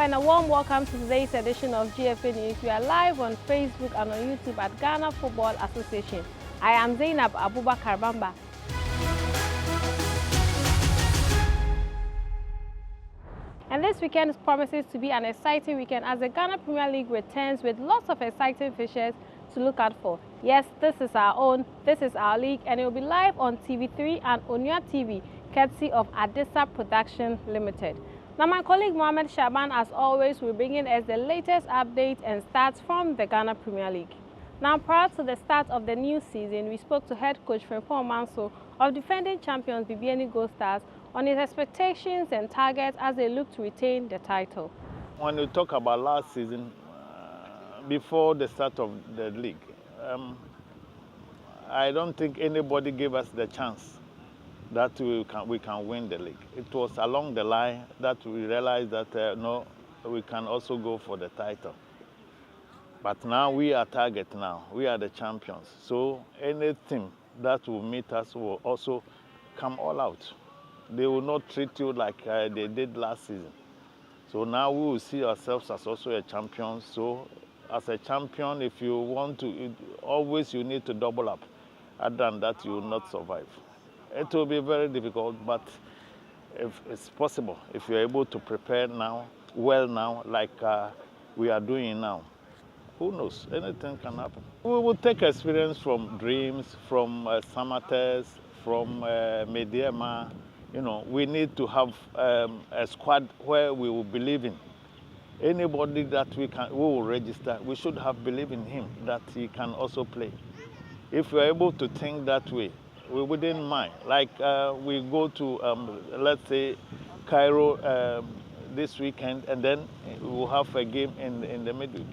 and a warm welcome to today's edition of GFA News. We are live on Facebook and on YouTube at Ghana Football Association. I am Zainab Abubakar Bamba. And this weekend promises to be an exciting weekend as the Ghana Premier League returns with lots of exciting fixtures to look out for. Yes, this is our own, this is our league, and it will be live on TV3 and Onua TV, courtesy of Adisa Production Limited. Now, my colleague Mohamed Shaban, as always, will bring in us the latest updates and stats from the Ghana Premier League. Now, prior to the start of the new season, we spoke to head coach Frimpong Manso of defending champions BBN Gold Stars on his expectations and targets as they look to retain the title. When you talk about last season, before the start of the league, I don't think anybody gave us the chance that we can win the league. It was along the line that we realized that no, we can also go for the title. But now we are target now. We are the champions. So anything that will meet us will also come all out. They will not treat you like they did last season. So now we will see ourselves as also a champion. So as a champion, if you want to, always you need to double up. Other than that, you will not survive. It will be very difficult, but if it's possible, if you're able to prepare now, well now, like we are doing now, who knows, anything can happen. We will take experience from Dreams, from Samates, from Mediema. You know, we need to have a squad where we will believe in. Anybody that we will register, we should have believed in him, that he can also play. If we're able to think that way, we wouldn't mind. Like we go to, let's say, Cairo this weekend, and then we'll have a game in the midweek.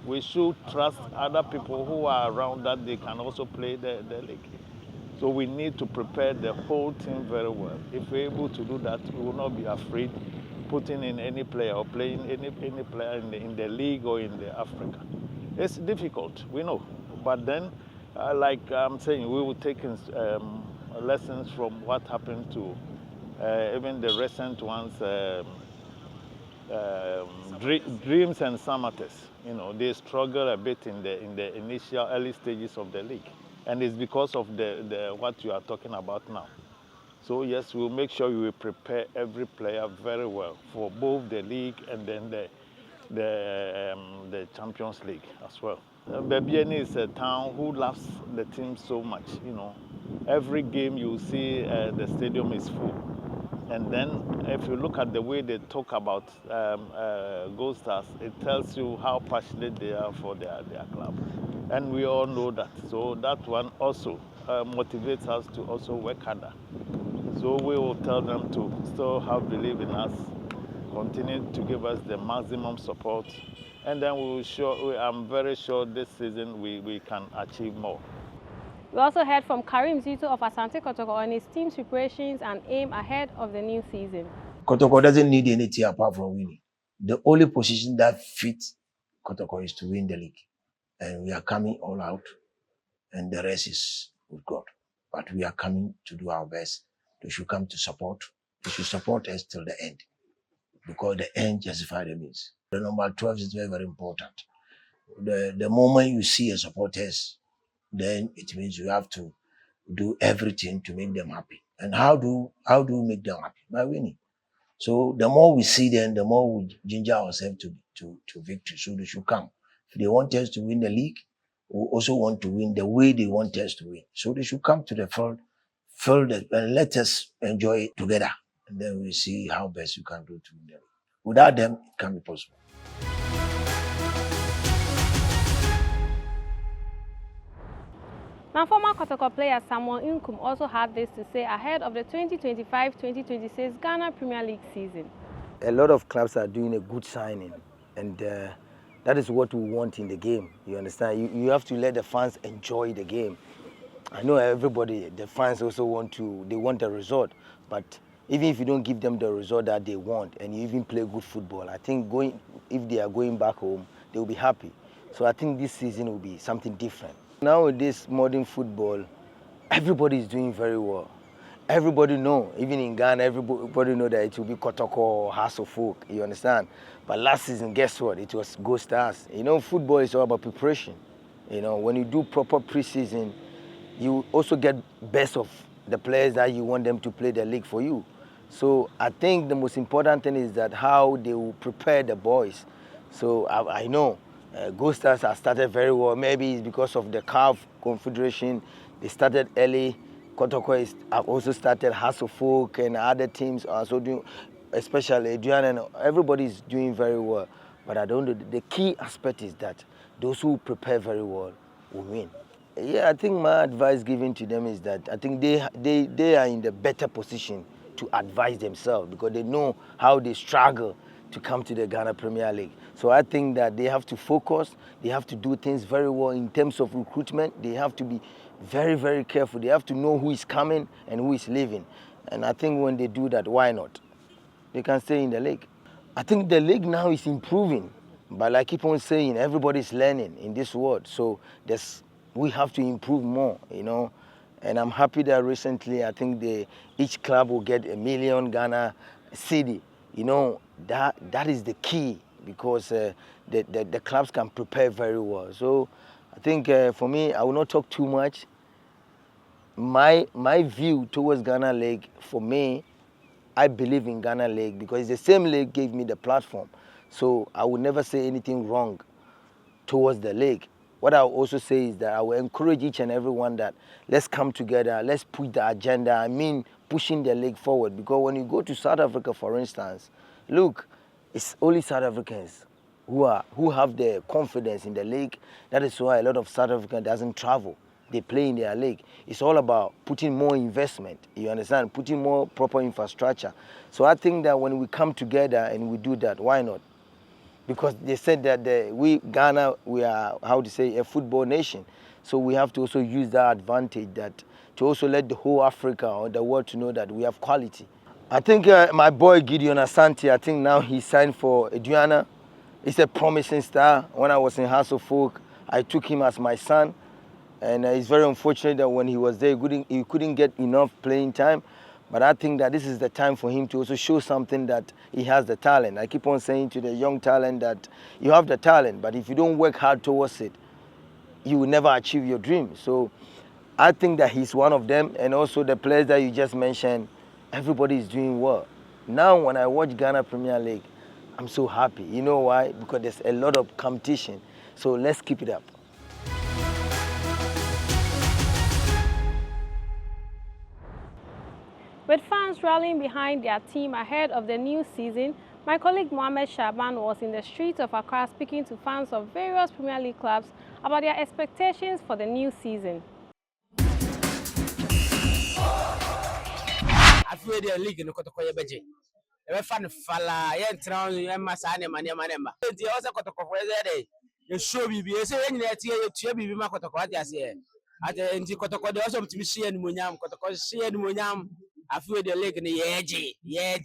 We should trust other people who are around that they can also play the league. So we need to prepare the whole team very well. If we're able to do that, we will not be afraid putting in any player or playing any player in the league or in the Africa. It's difficult, we know. But then, like I'm saying, we will take lessons from what happened to even the recent ones, Dreams and Samates. You know, they struggle a bit in the initial early stages of the league. And it's because of the what you are talking about now. So yes, we'll make sure we will prepare every player very well for both the league and then the Champions League as well. Bebiani is a town who loves the team so much. You know, every game you see the stadium is full. And then if you look at the way they talk about Gold Stars, it tells you how passionate they are for their club. And we all know that. So that one also motivates us to also work harder. So we will tell them to still have belief in us, continue to give us the maximum support, and then I'm very sure this season we can achieve more. We also heard from Karim Zito of Asante Kotoko on his team's preparations and aim ahead of the new season. Kotoko doesn't need anything apart from winning. The only position that fits Kotoko is to win the league. And we are coming all out, and the rest is with God. But we are coming to do our best. They should come to support. They should support us till the end, because the end justifies the means. The number 12 is very, very important. The moment you see a supporters, then it means you have to do everything to make them happy. And how do we make them happy? By winning. So the more we see them, the more we ginger ourselves to victory. So they should come. If they want us to win the league, we also want to win the way they want us to win. So they should come to the field and let us enjoy it together. And then we see how best we can do to win the league. Without them, it can't be possible. Now, former Kotoko player Samuel Inkum also had this to say ahead of the 2025-2026 Ghana Premier League season. A lot of clubs are doing a good signing, and that is what we want in the game. You understand? You have to let the fans enjoy the game. I know everybody, the fans also want the result, but even if you don't give them the result that they want and you even play good football, I think if they are going back home, they will be happy. So I think this season will be something different. Nowadays, modern football, everybody is doing very well. everybody know, even in Ghana, everybody know that it will be Kotoko or Hasselfolk, you understand? But last season, guess what? It was Go Stars. You know, football is all about preparation. You know, when you do proper preseason, you also get best of the players that you want them to play the league for you. So I think the most important thing is that how they will prepare the boys. So I know Go Stars have started very well. Maybe it's because of the CAF Confederation. They started early. Kotoko have also started. Hasselfolk and other teams are also doing, especially Adrian, and everybody is doing very well. But I don't know. The key aspect is that those who prepare very well will win. Yeah, I think my advice given to them is that I think they are in the better position to advise themselves because they know how they struggle to come to the Ghana Premier League. So I think that they have to focus, they have to do things very well in terms of recruitment, they have to be very, very careful. They have to know who is coming and who is leaving. And I think when they do that, why not? They can stay in the league. I think the league now is improving, but I keep on saying, everybody's learning in this world. So we have to improve more, you know. And I'm happy that recently, I think each club will get $1 million Ghana cedi. You know, that is the key because the clubs can prepare very well. So I think for me, I will not talk too much. My view towards Ghana League, for me, I believe in Ghana League because the same league gave me the platform. So I would never say anything wrong towards the league. What I will also say is that I will encourage each and everyone that let's come together, let's push the agenda. I mean, pushing the league forward. Because when you go to South Africa, for instance, look, it's only South Africans who have the confidence in the league. That is why a lot of South Africans doesn't travel. They play in their league. It's all about putting more investment, you understand, putting more proper infrastructure. So I think that when we come together and we do that, why not? Because they said that Ghana, we are, how to say, a football nation. So we have to also use that advantage to also let the whole Africa or the world to know that we have quality. I think my boy Gideon Asante, I think now he signed for Aduana. He's a promising star. When I was in Hasselfolk, I took him as my son. And it's very unfortunate that when he was there, he couldn't get enough playing time. But I think that this is the time for him to also show something that he has the talent. I keep on saying to the young talent that you have the talent, but if you don't work hard towards it, you will never achieve your dream. So I think that he's one of them. And also the players that you just mentioned, everybody is doing well. Now when I watch Ghana Premier League, I'm so happy. You know why? Because there's a lot of competition. So let's keep it up. With fans rallying behind their team ahead of the new season, my colleague Mohamed Shaban was in the streets of Accra speaking to fans of various Premier League clubs about their expectations for the new season. I feel the league in the Kotokoya Beji. Ewe fan fala ye ntra ye masa ne mane nti o se kotokofo ye dey ye show bibi ye se ye nyina tie ye tue bibi ma kotokofo ati ase ate nti kotokofo dey also mtimi hie animonyam kotokofo hie animonyam afi the league ni yeji ye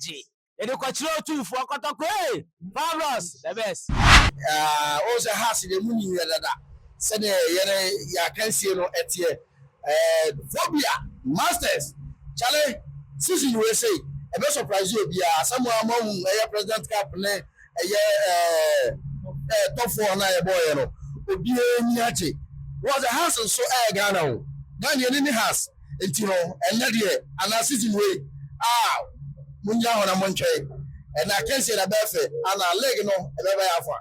dey ko chiro tufo kotokofo Pablos the best o se has the muni ye dada se ne ye ya kansie no etie phobia masters chale sisi you say a bit surprise you be someone among president cap ne top 4 na boy no obi enyache was a house so Ghana o Ghana ni house enti no enye de ana season we munya ho na montwe and I can say that befe ana leg no e be ya fa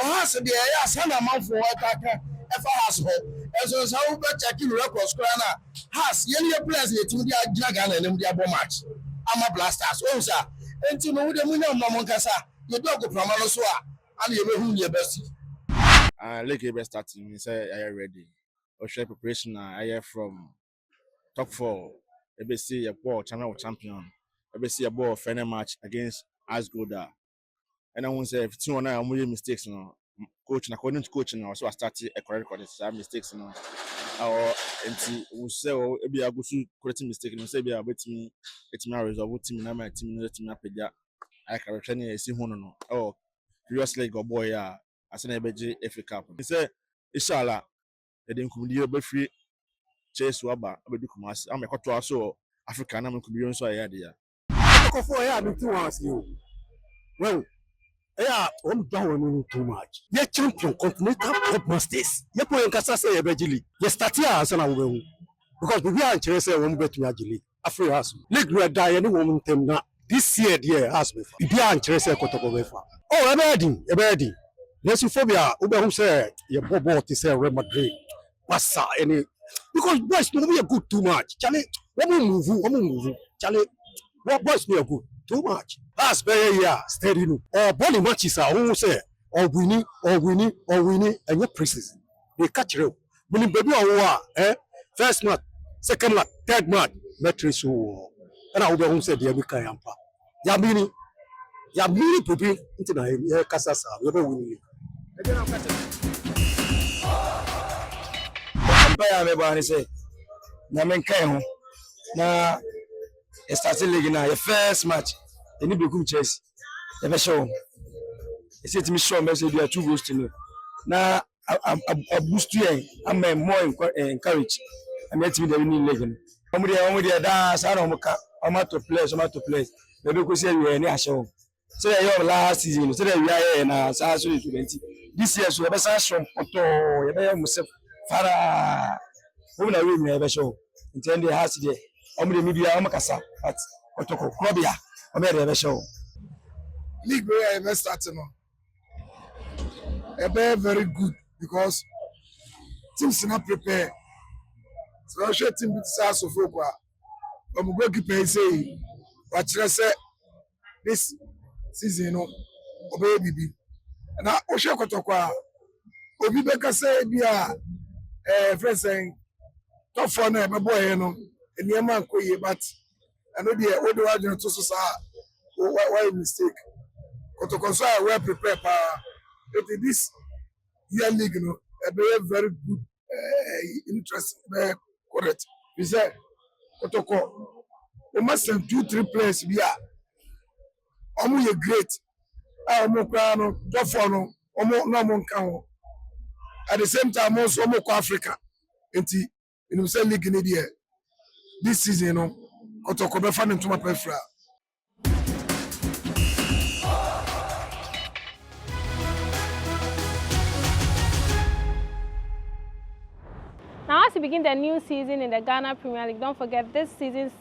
house de ya sana manfo ataka efa house ho enso so we check in record score na house ye players ye tim dia gina Ghana enim dia bo match ama blasters o sir enti no de munya mo nkasa ye dog prama no so and ye behu ye best league best starting say I ready or share preparation I from top 4 ebe see a ball channel champion ebe see a ball final match against Asgoda and I won't say if two na am mistakes no coach na according to coach na so I started a correct some mistakes no or enti we say ebe agusu correct mistake no say be abetimi etimi resolve team na my team no team apega I can return here see hono no oh previous league boy ase na ebeji FA Cup he say inshallah e dey nkumdi obe free Chase waba abedu kumasi am ekoto aso Africa na could be on so idea. For yeah, me too ask you. Well, yeah, I'm down too much. Ye champion continental top masters. Ye po en kasa say ye bejili. Ye start here as na wo because we are chere say wo bet me agili. Afri house. League we die any woman tem na this year there has me. We are chere say kotoko be fa. Oh, e be di. Nesophobia, we be say ye bobo to say Real Madrid. What's any because boys no be good too much. Chale, we move. Chale, what boys no good too much. That's very yeah, steady no. Or body matches are who say or winning, and your pieces. They catch you. When you baby or first match, second match, third match, metrics so. And I will be say the American Yampa. Yamini Pupi into the Casasa, we will win. Empire me ba ni say na men kan ho na starting league na your first match any bekum Chelsea e be show e say timi show me say do 2 goals to nil na a boost you am more encourage am yet me the winning league no omo dey da sa na omo ka omo to players we be go say we ni ahye so your last season so that we are na sa so 20 this year so e be sa show poto e be musef Fara, we na we never show. Intend the house there. Omri media omakasa at Otoko Krobia. Omer never show. League where I must start no. Very good because teams not prepare. So I should team with South of Okwa. I'm going to keep say, but I say this season no, obey BB. And I Osha Kotokwa. Obi Beka say bia friends saying top for na my boy no eniema nkoye but I know the what do I do to so why mistake Kotoko so I well prepared pa this year league no a very good interest correct we say Kotoko we must send 2-3 players bia omo ye great omo kra no top for no omo no mo nka ho at the same time also omo ko Africa enti in the league in the this season no Kotoko be fan into my prefer. Now, as we begin the new season in the Ghana Premier League, don't forget this season's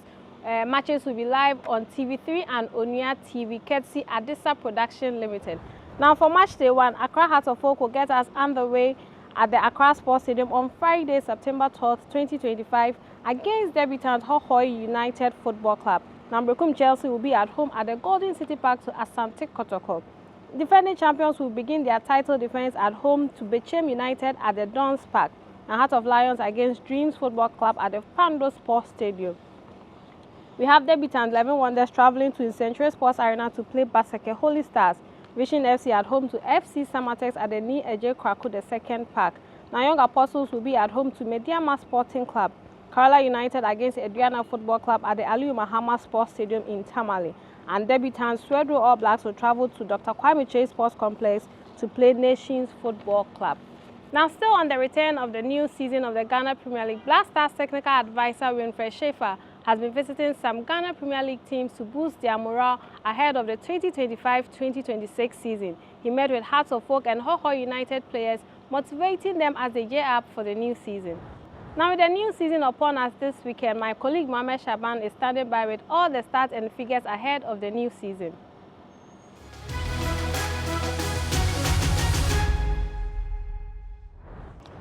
matches will be live on TV3 and Onia TV, courtesy Adisa Production Limited. Now, for match day 1, Accra Heart of Oak will get us underway at the Accra Sports Stadium on Friday, September 12th, 2025, against debutant Hohoi United Football Club. Now, Brekum Chelsea will be at home at the Golden City Park to Asante Kotoko. Defending champions will begin their title defense at home to Bechem United at the Dons Park. And Heart of Lions against Dreams Football Club at the Pando Sports Stadium. We have debutant 11 Wonders traveling to Century Sports Arena to play Baseke Holy Stars. Vision FC at home to FC Samatex at the Ni Eje Kraku the second park. Now Young Apostles will be at home to Mediama Sporting Club. Kerala United against Adriana Football Club at the Aliu Mahama Sports Stadium in Tamale. And debutant Swedro All Blacks will travel to Dr. Kwame Chase Sports Complex to play Nations Football Club. Now, still on the return of the new season of the Ghana Premier League, Black Stars technical advisor Winfred Schaefer has been visiting some Ghana Premier League teams to boost their morale ahead of the 2025-2026 season. He met with Hearts of Oak and Hohoi United players, motivating them as they gear up for the new season. Now, with the new season upon us this weekend, my colleague Mohamed Shaban is standing by with all the stats and figures ahead of the new season.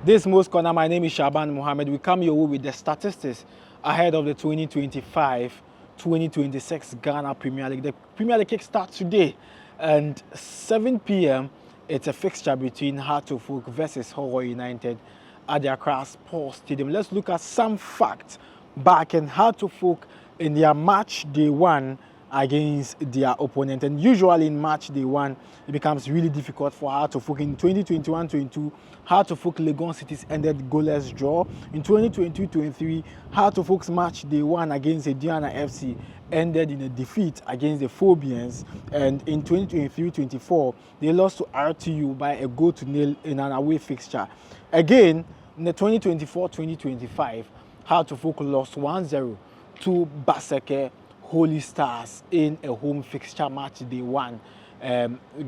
This Most Corner, my name is Shaban Mohammed. We come your way with the statistics ahead of the 2025-2026 Ghana Premier League. The Premier League kick starts today, and 7 p.m. it's a fixture between Heart of Oak versus Hohoi United at the Accra Sports Stadium. Let's look at some facts back in Heart of Oak in their match day 1 against their opponent. And usually in match day 1, it becomes really difficult for Heart of Oak. In 2021-22, Heart of Oak Legon Cities ended goalless draw. In 2022-23, Heart of Oak's match day 1 against Ediana FC ended in a defeat against the Phobians. And in 2023-24, they lost to RTU by a 1-0 in an away fixture. Again, in the 2024-2025, Heart of Oak lost 1-0 to Baseke Holy Stars in a home fixture match day 1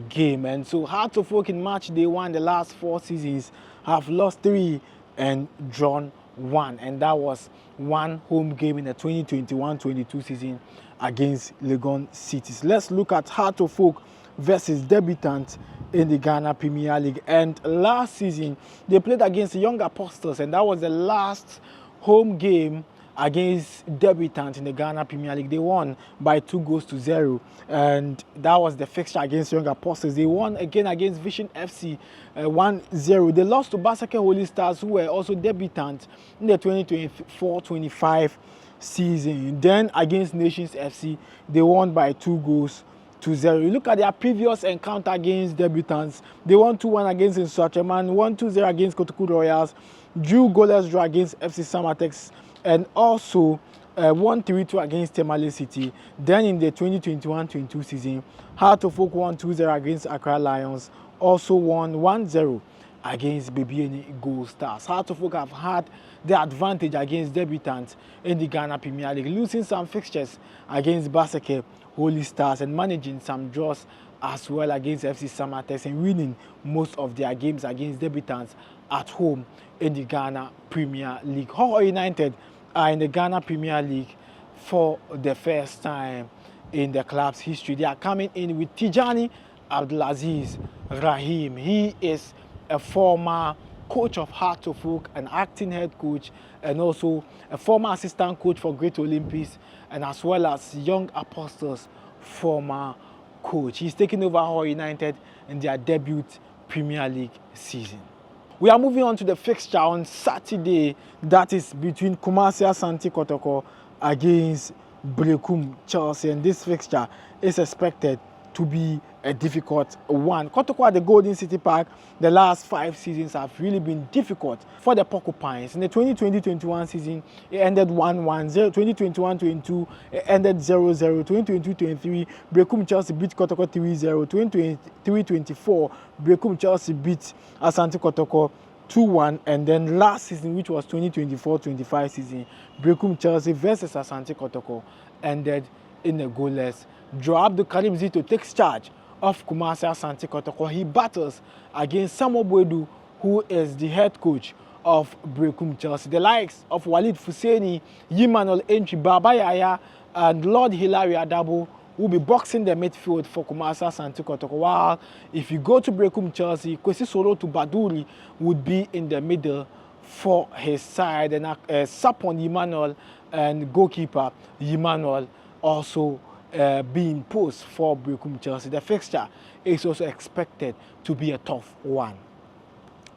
game. And so Heart of Oak in match day 1 the last 4 seasons have lost 3 and drawn 1, and that was one home game in the 2021-22 season against Legon Cities. Let's look at Heart of Oak versus debutants in the Ghana Premier League. And last season they played against Young Apostles, and that was the last home game against debutants in the Ghana Premier League. They won by 2-0, and that was the fixture against Young Apostles. They won again against Vision FC 1-0. They lost to Baseke Holy Stars, who were also debutants in the 2024-25 season. Then against Nations FC, they won by 2-0. You look at their previous encounter against debutants. They won 2-1 against Insuacheman, 1-2-0 against Kotoku Royals, drew goalless draw against FC Samatex, and also 1-3-2 against Temale City. Then in the 2021-22 season, Heart of Oak won 2-0 against Accra Lions, also won 1-0 against Bebieni Gold Stars. Heart of Oak have had the advantage against debutants in the Ghana Premier League, losing some fixtures against Baseke Holy Stars and managing some draws as well against FC Samatex, and winning most of their games against debutants at home in the Ghana Premier League. Hoho United are in the Ghana Premier League for the first time in the club's history. They are coming in with Tijani Abdulaziz Rahim. He is a former coach of Heart of Oak, an acting head coach, and also a former assistant coach for Great Olympics, and as well as Young Apostles former coach. He's taking over Hoho United in their debut Premier League season. We are moving on to the fixture on Saturday, that is between Kumasi Asante Kotoko against Brekum Chelsea, and this fixture is expected to be a difficult one. Kotoko at the Golden City Park, the last 5 seasons have really been difficult for the Porcupines. In the 2020-21 season, it ended 1-1. 2021-22, it ended 0-0. 2022-23, Brekum Chelsea beat Kotoko 3-0. 2023-24, Brekum Chelsea beat Asante Kotoko 2-1, and then last season, which was 2024-25 season, Brekum Chelsea versus Asante Kotoko ended in a goalless draw. Abdul Karim Zito takes charge of Kumasi Asante Kotoko. He battles against Samuel Boedu, who is the head coach of Brekum Chelsea. The likes of Walid Fuseni, Yimanol Entry, Baba Yaya, and Lord Hilary Adabo will be boxing the midfield for Kumasi Asante Kotoko. While if you go to Brekum Chelsea, Kwesi Solo to Baduri would be in the middle for his side, and Sapon Yimanol and goalkeeper Yimanol also being posed for Brekum Chelsea. The fixture is also expected to be a tough one.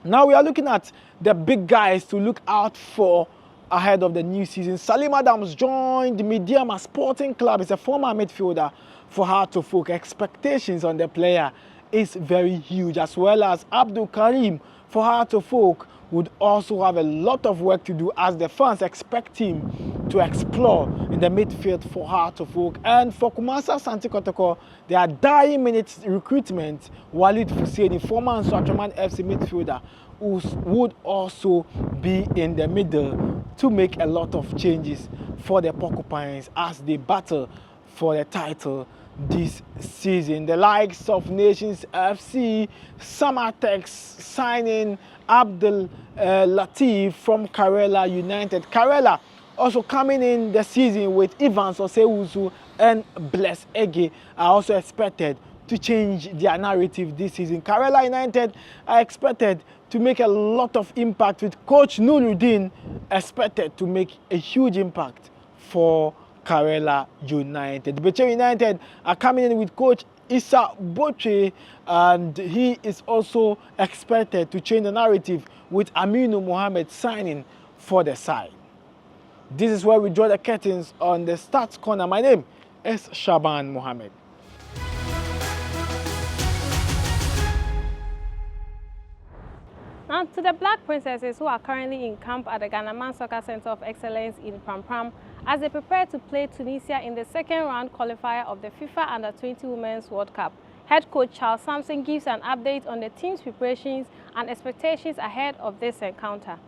Now we are looking at the big guys to look out for ahead of the new season. Salim Adams joined the Mediama Sporting Club. He's a former midfielder for Heart of Oak. Expectations on the player is very huge, as well as Abdul Karim for Heart of Oak would also have a lot of work to do, as the fans expect him to explore in the midfield for Heart of Oak. And for Kumasi Asante Kotoko, they are dying minutes recruitment. Walid Fuseni, former Insuacheman FC midfielder, who would also be in the middle to make a lot of changes for the Porcupines as they battle for the title this season. The likes of Nations FC, Samatex signing Abdul Latif from Karela United. Karela also coming in the season with Evans Osewusu and Bless Ege are also expected to change their narrative this season. Karela United are expected to make a lot of impact, with Coach Nuruddin expected to make a huge impact for Karela United. Beche United are coming in with Coach Issa Boche, and he is also expected to change the narrative with Aminu Mohammed signing for the side. This is where we draw the curtains on the Stats Corner. My name is Shaban Mohammed. Now to the Black Princesses, who are currently in camp at the Ghana Man Soccer Center of Excellence in Pram as they prepare to play Tunisia in the second round qualifier of the FIFA Under-20 Women's World Cup. Head coach Charles Sampson gives an update on the team's preparations and expectations ahead of this encounter.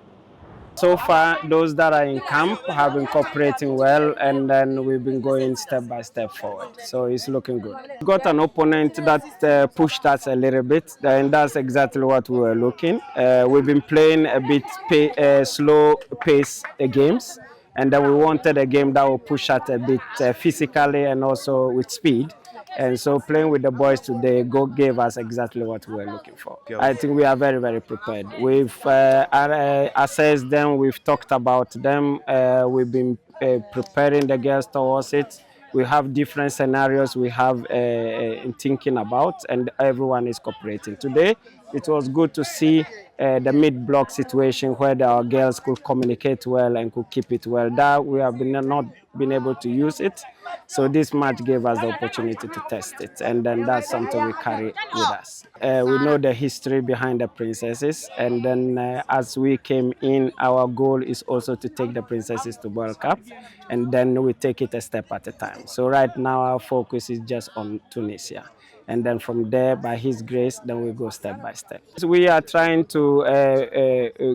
So far, those that are in camp have been cooperating well, and then we've been going step by step forward. So it's looking good. We got an opponent that pushed us a little bit, and that's exactly what we were looking. We've been playing a bit slow pace games, and then we wanted a game that will push us a bit physically and also with speed. And so playing with the boys today gave us exactly what we were looking for. I think we are very, very prepared. We've assessed them, we've talked about them, we've been preparing the girls towards it. We have different scenarios we have in thinking about, and everyone is cooperating. Today, it was good to see the mid-block situation where our girls could communicate well and could keep it well. That we have not been able to use it. So this match gave us the opportunity to test it, and then that's something we carry with us. We know the history behind the princesses, and then as we came in, our goal is also to take the princesses to World Cup, and then we take it a step at a time. So right now our focus is just on Tunisia. And then from there, by His grace, then we go step by step. So we are trying to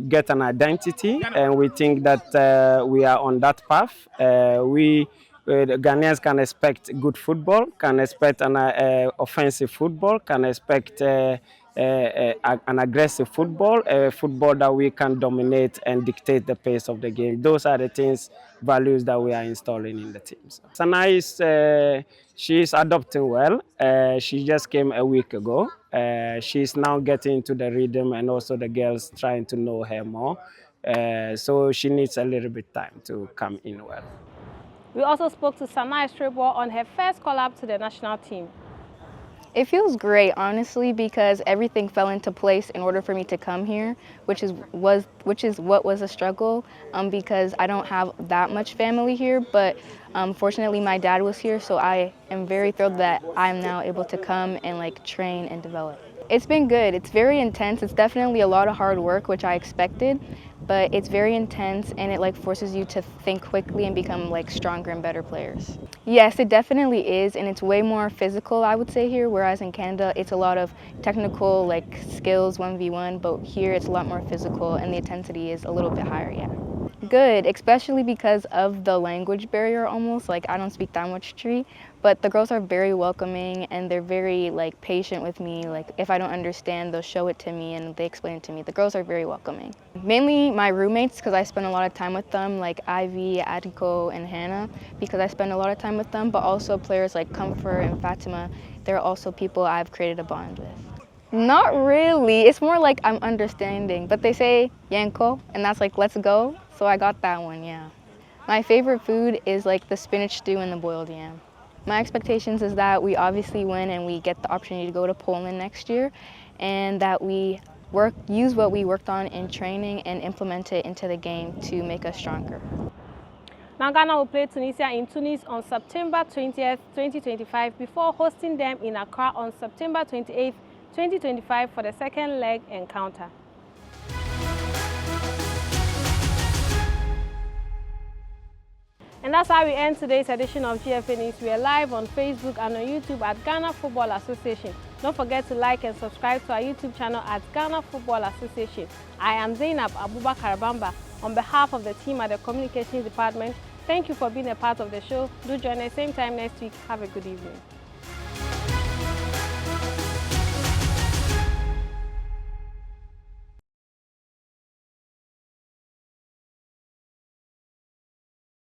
get an identity, and we think that we are on that path. The Ghanaians can expect good football, can expect an offensive football, can expect an aggressive football, a football that we can dominate and dictate the pace of the game. Those are the things, values that we are installing in the teams. Sana she's adopting well. She just came a week ago. She's now getting into the rhythm, and also the girls trying to know her more. So she needs a little bit time to come in well. We also spoke to Sanai Strebo on her first call-up to the national team. It feels great, honestly, because everything fell into place in order for me to come here, which is what was a struggle, because I don't have that much family here. But fortunately, my dad was here, so I am very thrilled that I'm now able to come and train and develop. It's been good. It's very intense. It's definitely a lot of hard work, which I expected, but it's very intense, and it forces you to think quickly and become stronger and better players. Yes, it definitely is, and it's way more physical, I would say, here, whereas in Canada it's a lot of technical skills 1v1, but here it's a lot more physical and the intensity is a little bit higher, yeah. Good, especially because of the language barrier almost. I don't speak that much Tree, but the girls are very welcoming and they're very patient with me. If I don't understand, they'll show it to me and they explain it to me. The girls are very welcoming. Mainly my roommates, because I spend a lot of time with them, like Ivy, Atiko, and Hannah, because I spend a lot of time with them, but also players like Comfort and Fatima. They're also people I've created a bond with. Not really. It's more I'm understanding, but they say Yanko, and that's let's go. So I got that one, yeah. My favorite food is the spinach stew and the boiled yam. My expectations is that we obviously win and we get the opportunity to go to Poland next year, and that we use what we worked on in training and implement it into the game to make us stronger. Now Ghana will play Tunisia in Tunis on September 20th, 2025 before hosting them in Accra on September 28th, 2025 for the second leg encounter. And that's how we end today's edition of GFA News. We are live on Facebook and on YouTube at Ghana Football Association. Don't forget to like and subscribe to our YouTube channel at Ghana Football Association. I am Zainab Abubakar Bamba. On behalf of the team at the Communications Department, thank you for being a part of the show. Do join us same time next week. Have a good evening.